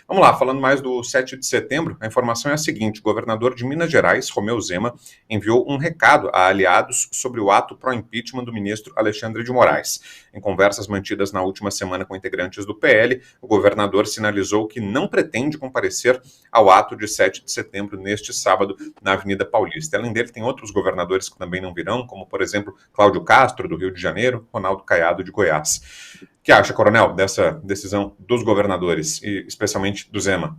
Vamos lá, falando mais do 7 de setembro, a informação é a seguinte: o governador de Minas Gerais, Romeu Zema, enviou um recado a aliados sobre o ato pró-impeachment do ministro Alexandre de Moraes. Em conversas mantidas na última semana com integrantes do PL, o governador sinalizou que não pretende comparecer ao ato de 7 de setembro neste sábado na Avenida Paulista. Além dele, tem outros governadores que também não virão, como, por exemplo, Cláudio Castro, do Rio de Janeiro, Ronaldo Caiado, de Goiás. O que acha, coronel, dessa decisão dos governadores, e especialmente do Zema?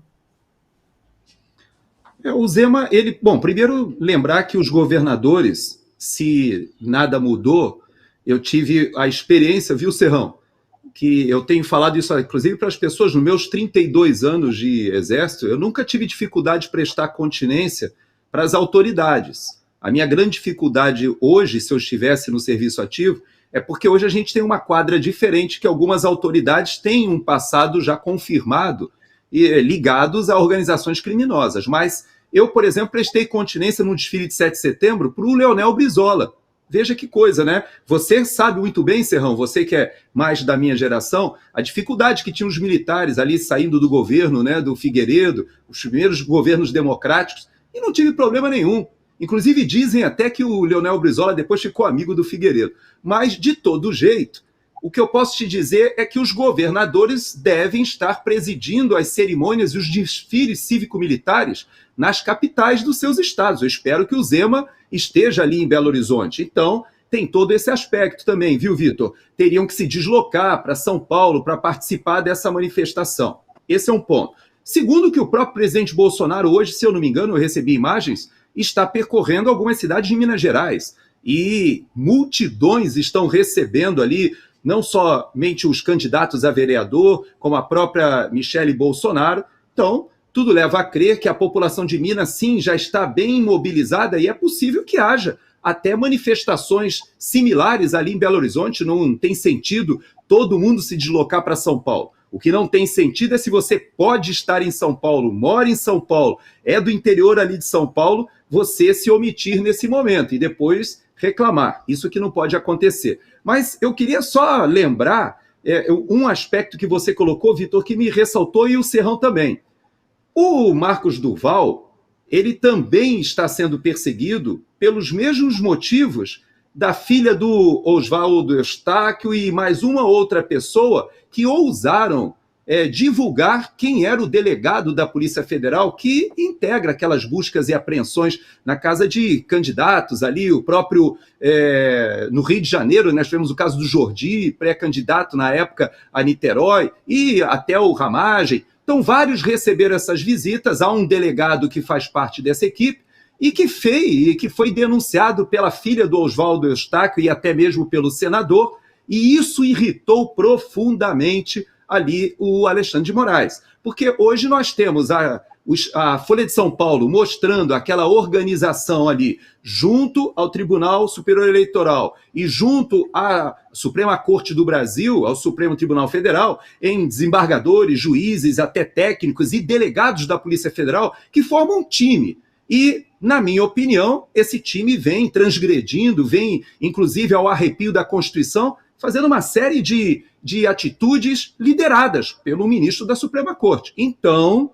O Zema, bom, primeiro lembrar que os governadores, se nada mudou, eu tive a experiência, viu, Serrão, que eu tenho falado isso, inclusive, para as pessoas, nos meus 32 anos de exército, eu nunca tive dificuldade de prestar continência para as autoridades. A minha grande dificuldade hoje, se eu estivesse no serviço ativo, é porque hoje a gente tem uma quadra diferente, que algumas autoridades têm um passado já confirmado e ligados a organizações criminosas. Mas eu, por exemplo, prestei continência no desfile de 7 de setembro para o Leonel Brizola. Veja que coisa, né? Você sabe muito bem, Serrão, você que é mais da minha geração, a dificuldade que tinham os militares ali saindo do governo, né, do Figueiredo, os primeiros governos democráticos, e não tive problema nenhum. Inclusive dizem até que o Leonel Brizola depois ficou amigo do Figueiredo. Mas, de todo jeito, o que eu posso te dizer é que os governadores devem estar presidindo as cerimônias e os desfiles cívico-militares nas capitais dos seus estados. Eu espero que o Zema esteja ali em Belo Horizonte. Então, tem todo esse aspecto também, viu, Vitor? Teriam que se deslocar para São Paulo para participar dessa manifestação. Esse é um ponto. Segundo, que o próprio presidente Bolsonaro hoje, se eu não me engano, eu recebi imagens, está percorrendo algumas cidades de Minas Gerais. E multidões estão recebendo ali não somente os candidatos a vereador, como a própria Michele Bolsonaro. Então, tudo leva a crer que a população de Minas, sim, já está bem mobilizada e é possível que haja até manifestações similares ali em Belo Horizonte. Não tem sentido todo mundo se deslocar para São Paulo. O que não tem sentido é se você pode estar em São Paulo, mora em São Paulo, é do interior ali de São Paulo, você se omitir nesse momento e depois reclamar. Isso que não pode acontecer. Mas eu queria só lembrar um aspecto que você colocou, Vitor, que me ressaltou, e o Serrão também. O Marcos Duval, ele também está sendo perseguido pelos mesmos motivos da filha do Oswaldo Eustáquio e mais uma outra pessoa que ousaram divulgar quem era o delegado da Polícia Federal que integra aquelas buscas e apreensões na casa de candidatos ali, o próprio, no Rio de Janeiro, nós tivemos o caso do Jordi, pré-candidato na época a Niterói, e até o Ramagem. Então, vários receberam essas visitas. Há um delegado que faz parte dessa equipe e que foi denunciado pela filha do Oswaldo Eustáquio e até mesmo pelo senador, e isso irritou profundamente ali o Alexandre de Moraes. Porque hoje nós temos a Folha de São Paulo mostrando aquela organização ali junto ao Tribunal Superior Eleitoral e junto à Suprema Corte do Brasil, ao Supremo Tribunal Federal, em desembargadores, juízes, até técnicos e delegados da Polícia Federal que formam um time. E, na minha opinião, esse time vem transgredindo, vem inclusive ao arrepio da Constituição, fazendo uma série de atitudes lideradas pelo ministro da Suprema Corte. Então,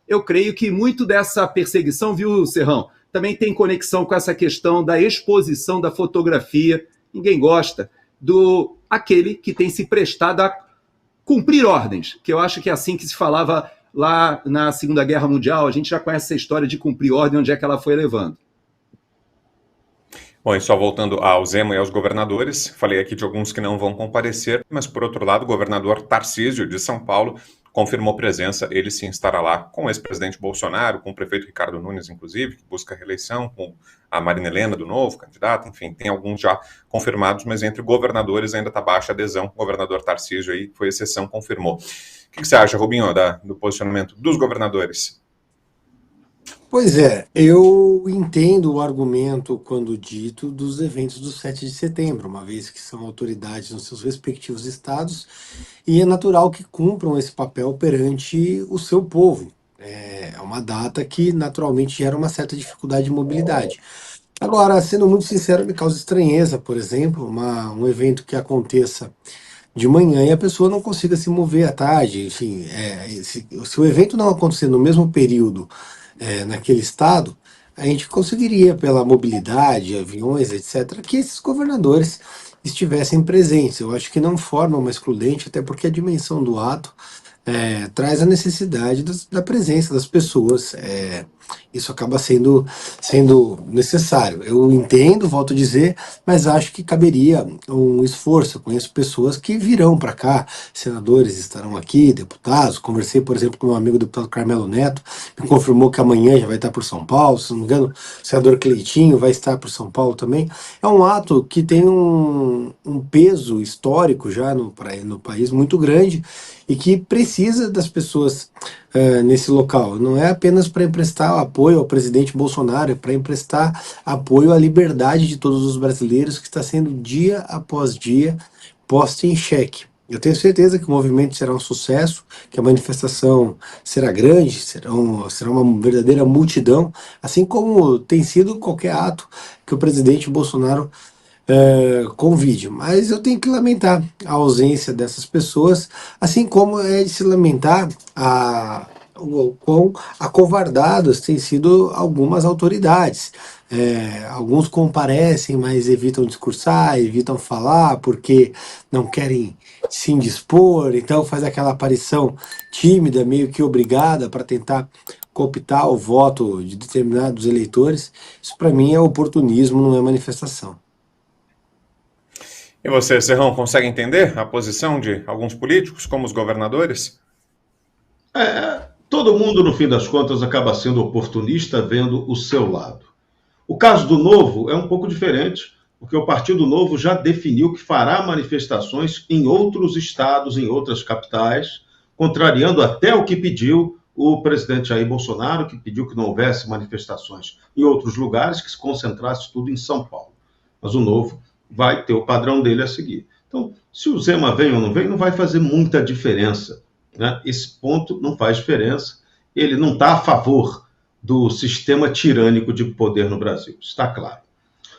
eu creio que muito dessa perseguição, viu, Serrão, também tem conexão com essa questão da exposição da fotografia. Ninguém gosta do aquele que tem se prestado a cumprir ordens, que eu acho que é assim que se falava lá na Segunda Guerra Mundial. A gente já conhece essa história de cumprir ordem, onde é que ela foi levando. Bom, e só voltando ao Zema e aos governadores, falei aqui de alguns que não vão comparecer, mas por outro lado, o governador Tarcísio de São Paulo confirmou presença. Ele sim estará lá com o ex-presidente Bolsonaro, com o prefeito Ricardo Nunes, inclusive, que busca reeleição, com a Marina Helena, do Novo, candidata, enfim, tem alguns já confirmados, mas entre governadores ainda está baixa a adesão. O governador Tarcísio aí foi exceção, confirmou. O que você acha, Rubinho, do posicionamento dos governadores? Pois é, eu entendo o argumento quando dito dos eventos do 7 de setembro, uma vez que são autoridades nos seus respectivos estados, e é natural que cumpram esse papel perante o seu povo. É uma data que naturalmente gera uma certa dificuldade de mobilidade. Agora, sendo muito sincero, me causa estranheza, por exemplo, um evento que aconteça de manhã e a pessoa não consiga se mover à tarde. Enfim, se o evento não acontecer no mesmo período naquele estado, a gente conseguiria, pela mobilidade, aviões, etc., que esses governadores estivessem presentes. Eu acho que não forma uma excludente, até porque a dimensão do ato traz a necessidade da presença das pessoas. Isso acaba sendo necessário. Eu entendo, volto a dizer, mas acho que caberia um esforço. Eu conheço pessoas que virão para cá, senadores estarão aqui, deputados. Conversei, por exemplo, com um amigo, o deputado Carmelo Neto, me confirmou que amanhã já vai estar por São Paulo. Se não me engano, o senador Cleitinho vai estar por São Paulo também. É um ato que tem um peso histórico já no país muito grande e que precisa das pessoas nesse local. Não é apenas para emprestar apoio ao presidente Bolsonaro, é para emprestar apoio à liberdade de todos os brasileiros, que está sendo dia após dia posta em xeque. Eu tenho certeza que o movimento será um sucesso, que a manifestação será grande, será uma verdadeira multidão, assim como tem sido qualquer ato que o presidente Bolsonaro convide. Mas eu tenho que lamentar a ausência dessas pessoas, assim como é de se lamentar o quão acovardadas têm sido algumas autoridades. Alguns comparecem, mas evitam discursar, evitam falar, porque não querem se indispor, então faz aquela aparição tímida, meio que obrigada, para tentar cooptar o voto de determinados eleitores. Isso para mim é oportunismo, não é manifestação. E você, Serrão, consegue entender a posição de alguns políticos, como os governadores? Todo mundo, no fim das contas, acaba sendo oportunista, vendo o seu lado. O caso do Novo é um pouco diferente, porque o Partido Novo já definiu que fará manifestações em outros estados, em outras capitais, contrariando até o que pediu o presidente Jair Bolsonaro, que pediu que não houvesse manifestações em outros lugares, que se concentrasse tudo em São Paulo. Mas o Novo vai ter o padrão dele a seguir. Então, se o Zema vem ou não vem, não vai fazer muita diferença, né? Esse ponto não faz diferença. Ele não está a favor do sistema tirânico de poder no Brasil, está claro.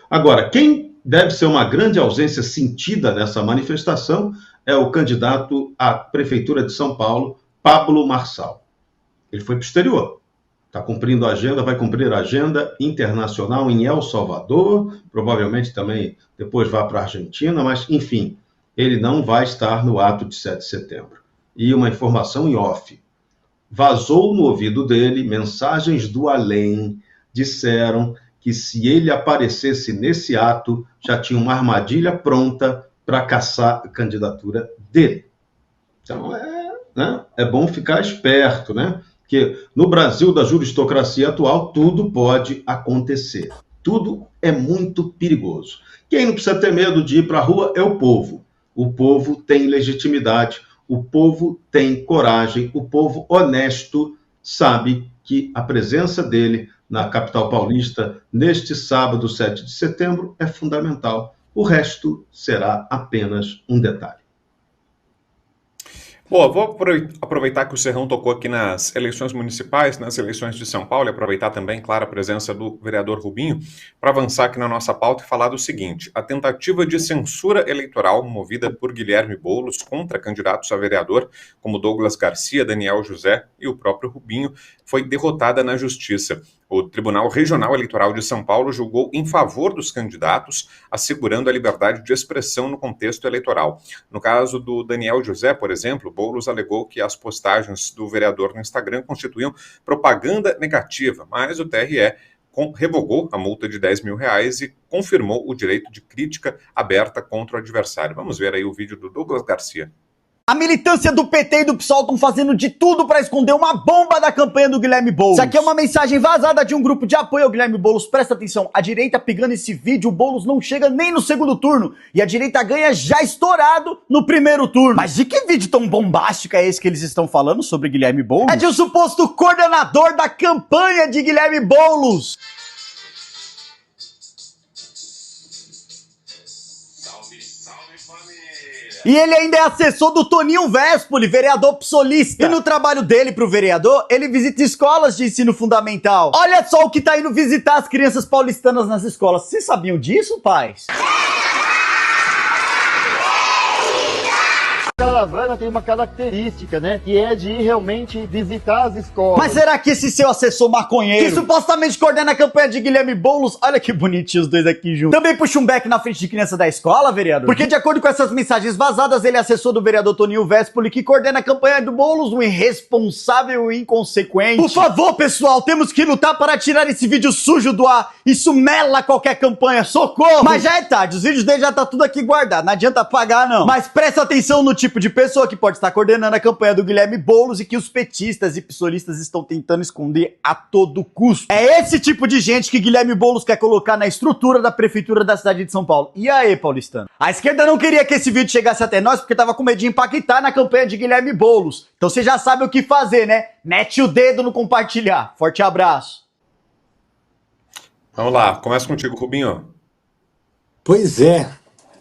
Agora, quem deve ser uma grande ausência sentida nessa manifestação é o candidato à Prefeitura de São Paulo, Pablo Marçal. Ele foi para o exterior. Está cumprindo a agenda, vai cumprir a agenda internacional em El Salvador, provavelmente também depois vá para a Argentina, mas, enfim, ele não vai estar no ato de 7 de setembro. E uma informação em off. Vazou no ouvido dele, mensagens do além disseram que se ele aparecesse nesse ato, já tinha uma armadilha pronta para caçar a candidatura dele. Então, é bom ficar esperto, né? Porque no Brasil da juristocracia atual, tudo pode acontecer. Tudo é muito perigoso. Quem não precisa ter medo de ir para a rua é o povo. O povo tem legitimidade, o povo tem coragem, o povo honesto sabe que a presença dele na capital paulista neste sábado, 7 de setembro, é fundamental. O resto será apenas um detalhe. Bom, vou aproveitar que o Serrão tocou aqui nas eleições municipais, nas eleições de São Paulo, e aproveitar também, claro, a presença do vereador Rubinho, para avançar aqui na nossa pauta e falar do seguinte: a tentativa de censura eleitoral movida por Guilherme Boulos contra candidatos a vereador, como Douglas Garcia, Daniel José e o próprio Rubinho, foi derrotada na Justiça. O Tribunal Regional Eleitoral de São Paulo julgou em favor dos candidatos, assegurando a liberdade de expressão no contexto eleitoral. No caso do Daniel José, por exemplo, Boulos alegou que as postagens do vereador no Instagram constituíam propaganda negativa, mas o TRE revogou a multa de R$10 mil e confirmou o direito de crítica aberta contra o adversário. Vamos ver aí o vídeo do Douglas Garcia. A militância do PT e do PSOL estão fazendo de tudo para esconder uma bomba da campanha do Guilherme Boulos. Isso aqui é uma mensagem vazada de um grupo de apoio ao Guilherme Boulos. Presta atenção, a direita pegando esse vídeo, o Boulos não chega nem no segundo turno. E a direita ganha já estourado no primeiro turno. Mas de que vídeo tão bombástico é esse que eles estão falando sobre Guilherme Boulos? É de um suposto coordenador da campanha de Guilherme Boulos. E ele ainda é assessor do Toninho Vespoli, vereador psolista. E no trabalho dele pro vereador, ele visita escolas de ensino fundamental. Olha só o que tá indo visitar as crianças paulistanas nas escolas. Vocês sabiam disso, pais? Caravana tem uma característica, né? Que é de realmente visitar as escolas. Mas será que esse seu assessor maconheiro, que supostamente coordena a campanha de Guilherme Boulos, olha que bonitinho os dois aqui juntos, também puxa um beck na frente de criança da escola, vereador? Porque de acordo com essas mensagens vazadas, ele é assessor do vereador Toninho Vespoli, que coordena a campanha do Boulos, um irresponsável e inconsequente. Por favor, pessoal, temos que lutar para tirar esse vídeo sujo do ar. Isso mela qualquer campanha, socorro! Mas já é tarde, os vídeos dele já tá tudo aqui guardado, não adianta apagar não. Mas presta atenção no tipo de pessoa que pode estar coordenando a campanha do Guilherme Boulos e que os petistas e psolistas estão tentando esconder a todo custo. É esse tipo de gente que Guilherme Boulos quer colocar na estrutura da prefeitura da cidade de São Paulo. E aí, paulistano? A esquerda não queria que esse vídeo chegasse até nós porque tava com medo de impactar na campanha de Guilherme Boulos. Então você já sabe o que fazer, né? Mete o dedo no compartilhar. Forte abraço. Vamos lá, começa contigo, Rubinho. Pois é,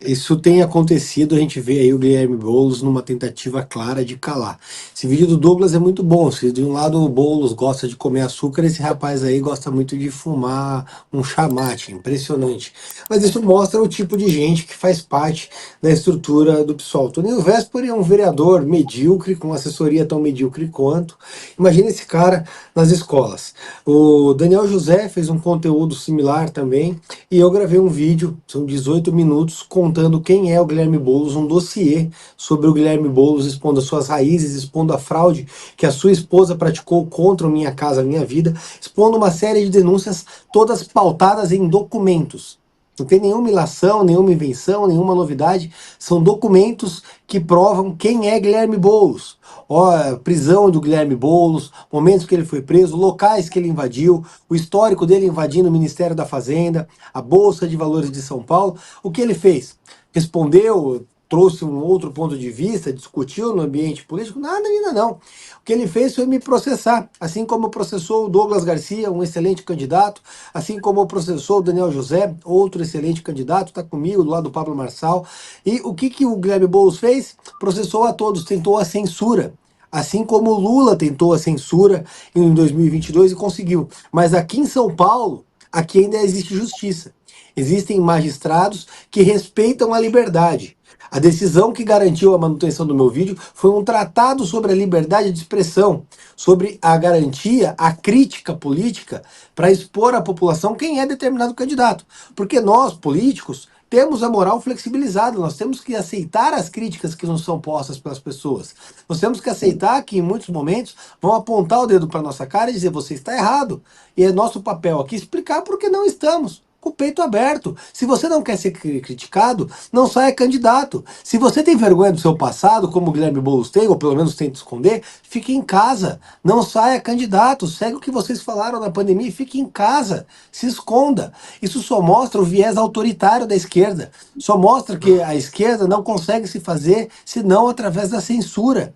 isso tem acontecido, a gente vê aí o Guilherme Boulos numa tentativa clara de calar. Esse vídeo do Douglas é muito bom, se de um lado o Boulos gosta de comer açúcar, esse rapaz aí gosta muito de fumar um chamate, impressionante. Mas isso mostra o tipo de gente que faz parte da estrutura do PSOL. Toninho Vespoli é um vereador medíocre, com assessoria tão medíocre quanto. Imagina esse cara nas escolas. O Daniel José fez um conteúdo similar também, e eu gravei um vídeo, são 18 minutos, contando quem é o Guilherme Boulos, um dossiê sobre o Guilherme Boulos, expondo as suas raízes, expondo a fraude que a sua esposa praticou contra o Minha Casa Minha Vida, expondo uma série de denúncias, todas pautadas em documentos. Não tem nenhuma ilação, nenhuma invenção, nenhuma novidade. São documentos que provam quem é Guilherme Boulos. A prisão do Guilherme Boulos, momentos que ele foi preso, locais que ele invadiu, o histórico dele invadindo o Ministério da Fazenda, a Bolsa de Valores de São Paulo. O que ele fez? Respondeu, trouxe um outro ponto de vista, discutiu no ambiente político? Nada ainda não. O que ele fez foi me processar, assim como processou o Douglas Garcia, um excelente candidato, assim como processou o Daniel José, outro excelente candidato, está comigo do lado do Pablo Marçal. E o que o Guilherme Boulos fez? Processou a todos, tentou a censura. Assim como o Lula tentou a censura em 2022 e conseguiu. Mas aqui em São Paulo, aqui ainda existe justiça. Existem magistrados que respeitam a liberdade. A decisão que garantiu a manutenção do meu vídeo foi um tratado sobre a liberdade de expressão, sobre a garantia, a crítica política, para expor à população quem é determinado candidato. Porque nós, políticos, temos a moral flexibilizada, nós temos que aceitar as críticas que nos são postas pelas pessoas. Nós temos que aceitar que em muitos momentos vão apontar o dedo para nossa cara e dizer você está errado. E é nosso papel aqui explicar por que não estamos. Com o peito aberto. Se você não quer ser criticado, não saia candidato. Se você tem vergonha do seu passado, como o Guilherme Boulos tem, ou pelo menos tenta esconder, fique em casa. Não saia candidato. Segue o que vocês falaram na pandemia e fique em casa. Se esconda. Isso só mostra o viés autoritário da esquerda. Só mostra que a esquerda não consegue se fazer senão através da censura.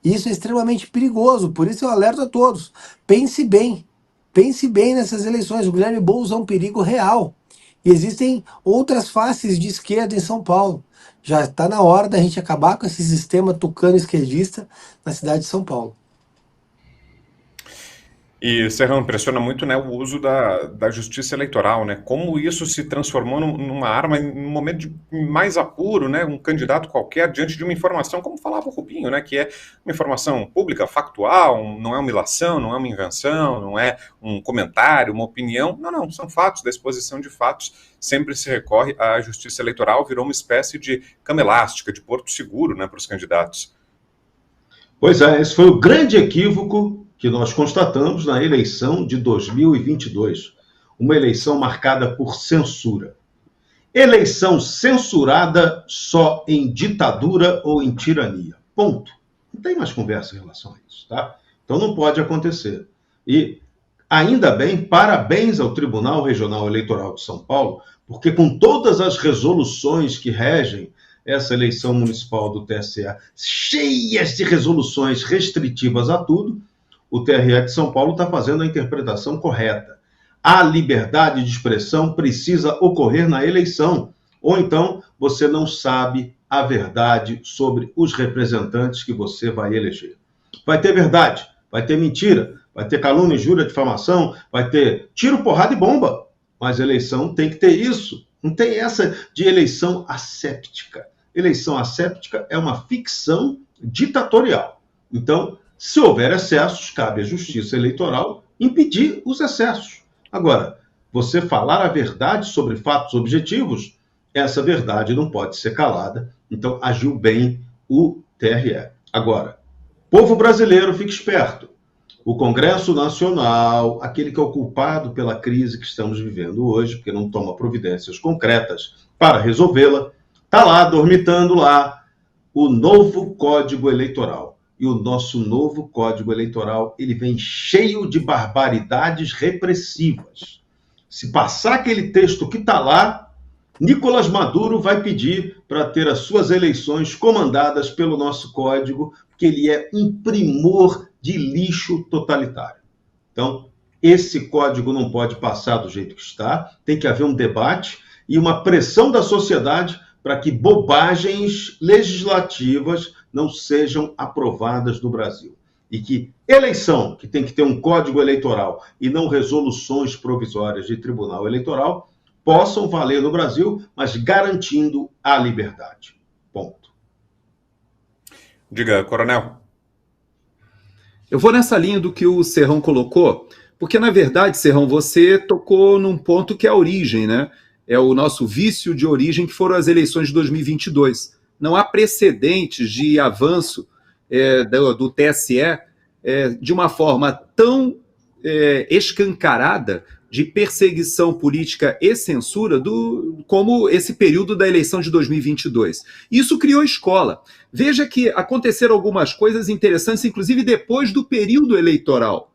E isso é extremamente perigoso. Por isso eu alerto a todos. Pense bem. Pense bem nessas eleições, o Guilherme Boulos é um perigo real. E existem outras faces de esquerda em São Paulo. Já está na hora da gente acabar com esse sistema tucano esquerdista na cidade de São Paulo. E, Serrão, impressiona muito, né, o uso da justiça eleitoral, né? Como isso se transformou numa arma em um momento de mais apuro, né? Um candidato qualquer diante de uma informação, como falava o Rubinho, né? Que é uma informação pública, factual, não é uma ilação, não é uma invenção, não é um comentário, uma opinião. Não, são fatos, da exposição de fatos. Sempre se recorre à justiça eleitoral, virou uma espécie de cama elástica, de porto seguro, né, para os candidatos. Pois é, esse foi o grande equívoco que nós constatamos na eleição de 2022, uma eleição marcada por censura. Eleição censurada só em ditadura ou em tirania. Ponto. Não tem mais conversa em relação a isso, tá? Então não pode acontecer. E, ainda bem, parabéns ao Tribunal Regional Eleitoral de São Paulo, porque com todas as resoluções que regem essa eleição municipal do TSE, cheias de resoluções restritivas a tudo, o TRE de São Paulo está fazendo a interpretação correta. A liberdade de expressão precisa ocorrer na eleição, ou então você não sabe a verdade sobre os representantes que você vai eleger. Vai ter verdade, vai ter mentira, vai ter calúnia, injúria, difamação, vai ter tiro, porrada e bomba, mas eleição tem que ter isso. Não tem essa de eleição asséptica. Eleição asséptica é uma ficção ditatorial. Então, se houver excessos, cabe à Justiça Eleitoral impedir os excessos. Agora, você falar a verdade sobre fatos objetivos, essa verdade não pode ser calada. Então, agiu bem o TRE. Agora, povo brasileiro, fique esperto. O Congresso Nacional, aquele que é o culpado pela crise que estamos vivendo hoje, porque não toma providências concretas para resolvê-la, está lá, dormitando lá, o novo Código Eleitoral. E o nosso novo Código Eleitoral, ele vem cheio de barbaridades repressivas. Se passar aquele texto que está lá, Nicolás Maduro vai pedir para ter as suas eleições comandadas pelo nosso código, porque ele é um primor de lixo totalitário. Então, esse código não pode passar do jeito que está, tem que haver um debate e uma pressão da sociedade para que bobagens legislativas não sejam aprovadas no Brasil. E que eleição, que tem que ter um código eleitoral e não resoluções provisórias de tribunal eleitoral, possam valer no Brasil, mas garantindo a liberdade. Ponto. Diga, Coronel. Eu vou nessa linha do que o Serrão colocou, porque, na verdade, Serrão, você tocou num ponto que é a origem, né? É o nosso vício de origem, que foram as eleições de 2022. Não há precedentes de avanço do TSE de uma forma tão escancarada de perseguição política e censura como esse período da eleição de 2022. Isso criou escola. Veja que aconteceram algumas coisas interessantes, inclusive depois do período eleitoral.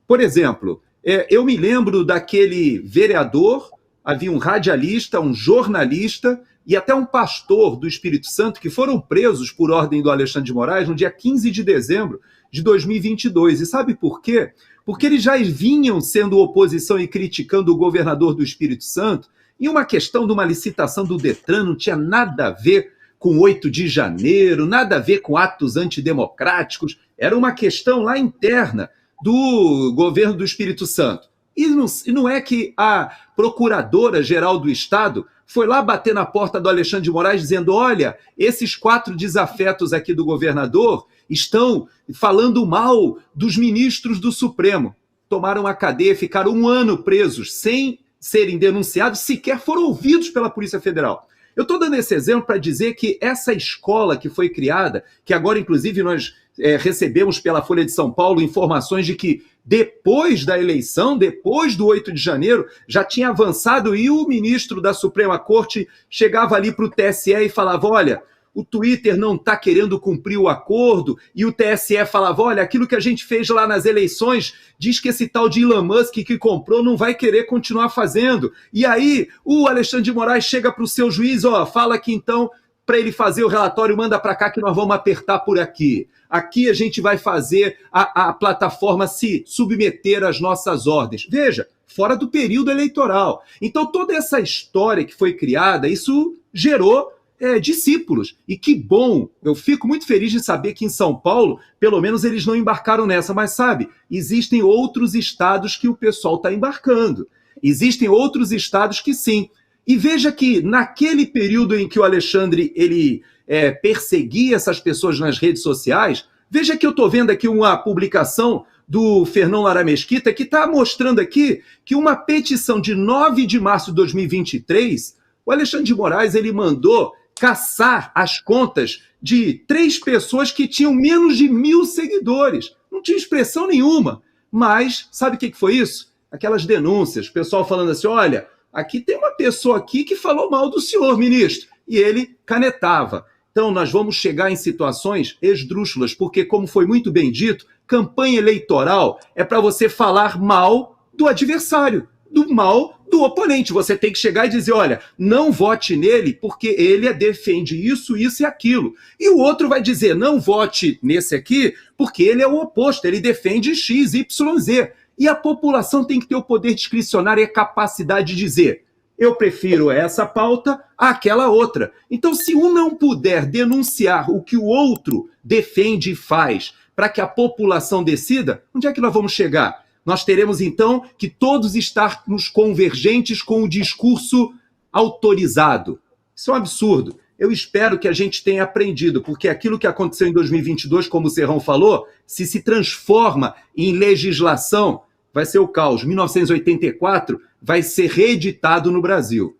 Por exemplo, eu me lembro daquele vereador, havia um radialista, um jornalista e até um pastor do Espírito Santo que foram presos por ordem do Alexandre de Moraes no dia 15 de dezembro de 2022. E sabe por quê? Porque eles já vinham sendo oposição e criticando o governador do Espírito Santo, e uma questão de uma licitação do Detran não tinha nada a ver com 8 de janeiro, nada a ver com atos antidemocráticos, era uma questão lá interna do governo do Espírito Santo. E não é que a Procuradora-Geral do Estado foi lá bater na porta do Alexandre de Moraes dizendo: olha, esses 4 desafetos aqui do governador estão falando mal dos ministros do Supremo. Tomaram a cadeia, ficaram 1 ano presos, sem serem denunciados, sequer foram ouvidos pela Polícia Federal. Eu estou dando esse exemplo para dizer que essa escola que foi criada, que agora, inclusive, nós recebemos pela Folha de São Paulo informações de que depois da eleição, depois do 8 de janeiro, já tinha avançado e o ministro da Suprema Corte chegava ali para o TSE e falava: olha, o Twitter não está querendo cumprir o acordo, e o TSE falava: olha, aquilo que a gente fez lá nas eleições diz que esse tal de Elon Musk que comprou não vai querer continuar fazendo. E aí o Alexandre de Moraes chega para o seu juiz: fala que então, para ele fazer o relatório, manda para cá que nós vamos apertar por aqui. Aqui a gente vai fazer a plataforma se submeter às nossas ordens. Veja, fora do período eleitoral. Então toda essa história que foi criada, isso gerou discípulos. E que bom, eu fico muito feliz de saber que em São Paulo, pelo menos eles não embarcaram nessa, mas sabe, existem outros estados que o pessoal está embarcando. Existem outros estados que sim. E veja que naquele período em que o Alexandre ele perseguia essas pessoas nas redes sociais, veja que eu estou vendo aqui uma publicação do Fernão Lara Mesquita que está mostrando aqui que uma petição de 9 de março de 2023, o Alexandre de Moraes ele mandou caçar as contas de 3 pessoas que tinham menos de 1.000 seguidores. Não tinha expressão nenhuma. Mas, sabe o que foi isso? Aquelas denúncias, o pessoal falando assim: olha, aqui tem uma pessoa aqui que falou mal do senhor, ministro. E ele canetava. Então, nós vamos chegar em situações esdrúxulas, porque, como foi muito bem dito, campanha eleitoral é para você falar mal do adversário, do mal do oponente. Você tem que chegar e dizer: olha, não vote nele porque ele defende isso, isso e aquilo. E o outro vai dizer: não vote nesse aqui porque ele é o oposto, ele defende X, Y, Z. E a população tem que ter o poder discricionário e a capacidade de dizer: eu prefiro essa pauta àquela outra. Então, se um não puder denunciar o que o outro defende e faz para que a população decida, onde é que nós vamos chegar? Nós teremos, então, que todos estarmos convergentes com o discurso autorizado. Isso é um absurdo. eu espero que a gente tenha aprendido, porque aquilo que aconteceu em 2022, como o Serrão falou, se transforma em legislação, vai ser o caos. 1984 vai ser reeditado no Brasil.